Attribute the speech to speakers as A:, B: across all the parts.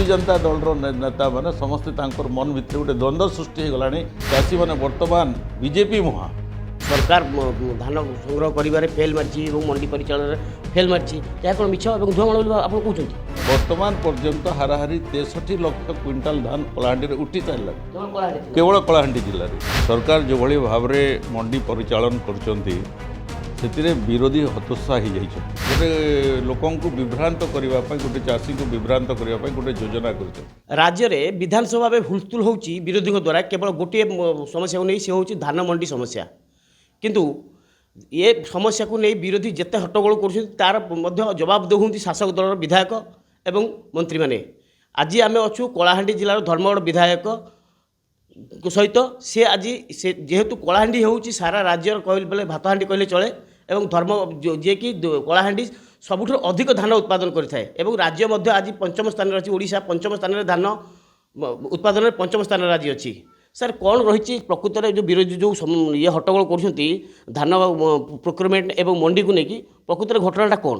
A: जनता दल नेता मैंने समस्ते तांकर मन भितर गोटे द्वंद्व सृष्टि हो गलानी चाषी मैंने वर्तमान बीजेपी मुहा
B: सरकार धान संग्रह कर फेल मारी मंडी परिचालन फेल मारी क्या कौन मिछ और धुआं आप कहते
A: वर्तमान पर्यंत हाराहारी 63 लाख क्विंटाल धान कलाहांडी रे उठी सारा केवल कलाहांडी जिले में सरकार जो भाई भाव में मंडी परिचालन करछंती से विरोधी हतोत्साह हो जाइए गोटे लोक विभ्रांत करने गोटे चाषी को विभ्रांत करने गोटे योजना कर
B: राज्य में विधानसभा में हुलस्थुल होची विरोधी द्वारा केवल गोटे समस्या को नहीं से होची धान मंडी समस्या किंतु ये समस्या को नहीं विरोधी जिते हट्टगोल कर जवाब देउंती शासक दल विधायक एवं मंत्री माने आज आम अच्छु कलाहांडी जिलार धर्मगढ़ विधायक सहित सी आज से जेहेतु कलाहांडी होची सारा राज्यर कहले बेले भातहांडी कहले चले एवं धर्म जे कि कलाहांडी सबुठ अधिक धान उत्पादन करिथाए एवं राज्य मध्य आज पंचम स्थान रे अछि ओडिशा पंचम स्थान रे धान उत्पादन में पंचम स्थान रे राज्य अछि सर कौन रही प्रकृत में जो विरोधी जो ये हट्टगोल कर धान प्रोक्योरमेंट एवं मंडी को लेकिन प्रकृत घटनाटा कौन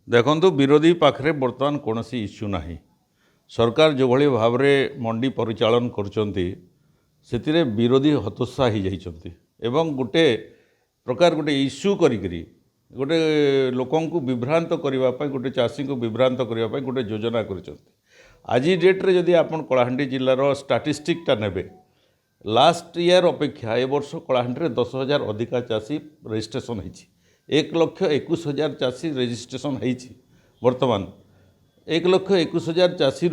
A: देखो विरोधी पाखे बर्तमान कौन इश्यू ना सरकार जो भाई भाव में मंडी परिचालन कर विरोधी हतोत्साह हो जाइए एवं गोटे प्रकार गोटे इश्यू करी गोटे लोक विभ्रांत करने गोटे चाषी को विभ्रांत करने गोटे योजना कर आज डेट्रे जदि आप कलाहांडी जिलार स्टाटिस्टिकटा नेबे लास्ट ईयर अपेक्षा ए वर्ष कलाहांडी 10,000 अधिका चाषी रजिस्ट्रेशन होती 1,21,000 चाषी रजिस्ट्रेशन होती वर्तमान 1,21,000 चाषी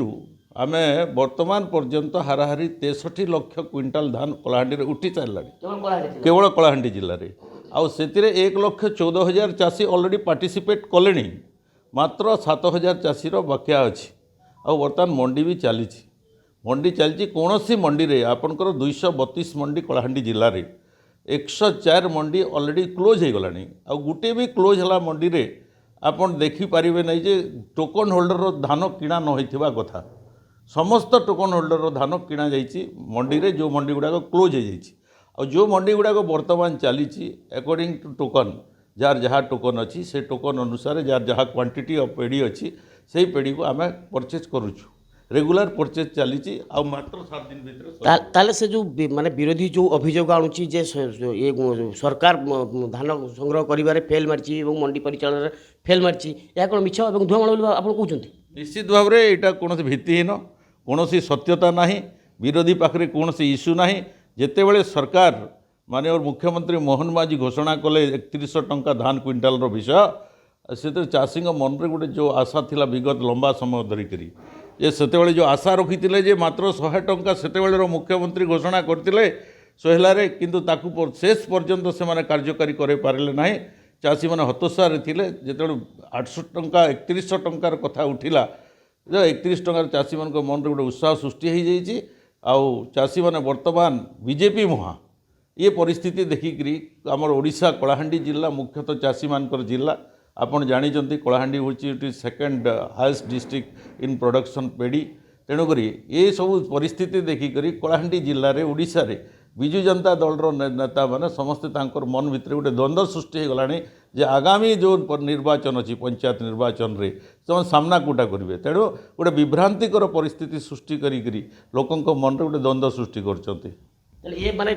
A: आम वर्तमान पर्यंत हाराहारी 63 लाख क्विंटाल धान कलाहांडी उठी सारा केवल कलाहांडी जिले में आउ से 1,14,000 चाषी ऑलरेडी पार्टिसिपेट कले मात्र 7,000 चाषीर बाक्या अच्छी आउ बर्तमान मंडी भी चली कौन सी मंडी रे आपनकर 232 मंडी कलाहांडी जिले में 104 मंडी ऑलरेडी क्लोज हो गलानी आउ गुटे भी क्लोज है मंडी रे आपन देखिपारे नहीं जे टोकन होल्डर धान किणा न होइथिबा कथा समस्त टोकन होल्डर धान किणा जाइए मंडी रे जो मंडी गुड़ाक क्लोज हो जाइए जो मंडी गुड़ाक बर्तमान चली अकॉर्डिंग टू टोकन जार जहाँ टोकन अच्छी से टोकन अनुसार जार जहाँ क्वांटिटी ऑफ पेड़ी अच्छी से पेड़ी को आम परचेज करुचु रेगुलर परचेज चली मात्र 7 दिन भीतर
B: से जो माने विरोधी जो अभियोग आणुची जे ये सरकार धान संग्रह करिबारे फेल मारची एवं मंडी परिचालन फेल मारची या कोन मिछ एवं धुआं आप कहते
A: निश्चित भाव में यहाँ कौन भित्तिहीन कौन सत्यता ना विरोधी पाखे कौन इश्यू ना जितेबाला सरकार माननीय मुख्यमंत्री मोहन माझी घोषणा कले 3100 टंका धान क्विंटाल विषय से चाषी मन में गोटे जो आशा थिला विगत लंबा समय धरिकी ये सेतेबेले जो आशा रखी जे मात्र 100 टंका सेतेबेलेर मुख्यमंत्री घोषणा करते सोहलारे किंतु ताकू शेष पर्यंत से कार्यकारी करे पारे ना चाषी मैंने हतोत्साह थे जो 800 टंका 3100 टंकार कथा उठिला 31 टंकार चाषी मान मन में गोटे उत्साह सृष्टि हो जाइए आउ चाषी मैंने वर्तमान बीजेपी मुहा ये परिस्थिति देखिकी आमर ओडिशा कलाहांडी जिला मुख्यतः चाषी मानकर जिला आपन जानी कलाहांडी हूँ second highest district in production paddy तेणुक ये सब परिस्थिति देखिकी कलाहांडी जिले में ओडिशा रे विजु जनता दल नेता मैंने समस्ते तांकर मन भितर गोटे द्वंद्व सृष्टि हो गलानी जे आगामी जो निर्वाचन अच्छी पंचायत निर्वाचन रे से सामना कोटा करेंगे तेणु गोटे विभ्रांतिकर परिस्थिति सृष्टि करी लोकों मन में गोटे द्वंद्व सृष्टि कर
B: ये माने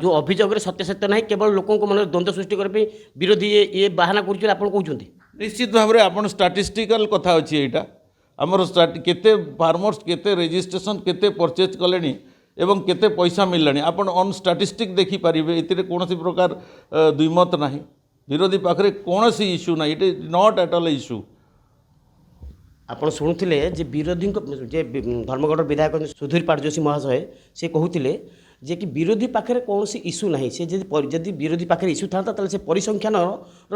B: जो अभियोग सत्य सत्य ना केवल लोकों को मन द्वंद्व सृष्टि करने विरोधी ये बाहाना कर
A: निश्चित भाव में आप स्टाटिस्टिकल कथा अच्छी यहाँ आमर केते फार्मर्स केते रजिस्ट्रेशन केते परचेज कले एवं केते पैसा मिललानी आपन ऑन स्टाटिस्टिक देखिपारे ये कौन प्रकार द्विमत ना विरोधी पाखे कौन इश्यू ना it is not at all issue
B: आप शुणुले विरोधी जे धर्मगढ़ विधायक सुधीर पाटजोशी महाशय से कहते जे कि विरोधी पाखे कौन इश्यू ना से जदि विरोधी पाखे इश्यू था से परिसंख्यान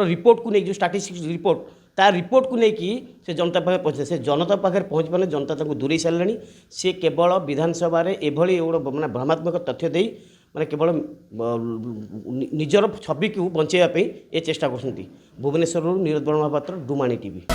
B: रिपोर्ट को नहीं जो स्टाटिस्टिक्स रिपोर्ट ता रिपोर्ट को लेकिन से जनता पाखे पहुँचे से जनता पाखे पहुँच पाने जनता दूरे सारे सी केवल विधानसभा एभली माने भ्रमात्मक तथ्य दे माने केवल निजर छवि को बचाइवाई ये चेष्टा कर भुवनेश्वर नीरज महापात्र डुमाणी टीवी।